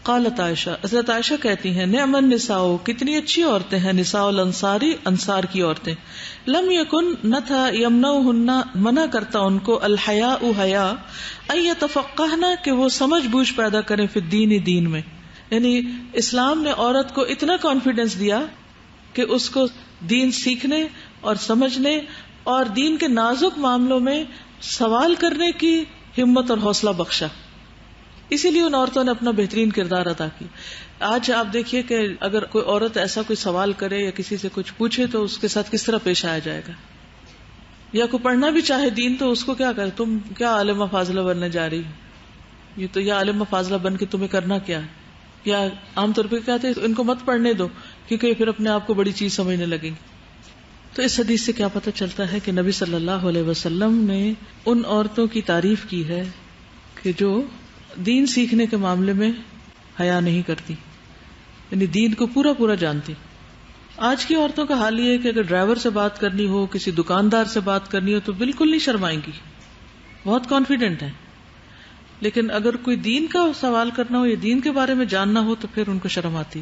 قالت عائشہ، حضرت عائشہ کہتی ہیں نعم النساء، کتنی اچھی عورتیں ہیں، نساء الانصاری، انصار کی عورتیں، لم یکن، نہ تھا، یمنعہن، منع کرتا ان کو، الحیاء، حیا، ان یتفقہن، کہ وہ سمجھ بوجھ پیدا کریں، فی الدین، دین میں. یعنی اسلام نے عورت کو اتنا کانفیڈینس دیا کہ اس کو دین سیکھنے اور سمجھنے اور دین کے نازک معاملوں میں سوال کرنے کی ہمت اور حوصلہ بخشا. اسی لیے ان عورتوں نے اپنا بہترین کردار ادا کی. آج آپ دیکھیے کہ اگر کوئی عورت ایسا کوئی سوال کرے یا کسی سے کچھ پوچھے تو اس کے ساتھ کس طرح پیش آیا جائے گا. یا کوئی پڑھنا بھی چاہے دین تو اس کو کیا کہ تم کیا عالمہ فاضلہ بننے جا رہی ہو، یہ تو یہ عالمہ فاضلہ بن کے تمہیں کرنا کیا ہے. یا عام طور پہ کہتے ہیں ان کو مت پڑھنے دو کیونکہ پھر اپنے آپ کو بڑی چیز سمجھنے لگیں گے. تو اس حدیث سے کیا پتہ چلتا ہے کہ نبی صلی اللہ علیہ وسلم نے ان عورتوں کی تعریف کی ہے کہ جو دین سیکھنے کے معاملے میں حیا نہیں کرتی، یعنی دین کو پورا پورا جانتی. آج کی عورتوں کا حال یہ ہے کہ اگر ڈرائیور سے بات کرنی ہو، کسی دکاندار سے بات کرنی ہو تو بالکل نہیں شرمائیں گی، بہت کانفیڈنٹ ہیں. لیکن اگر کوئی دین کا سوال کرنا ہو یا دین کے بارے میں جاننا ہو تو پھر ان کو شرم آتی.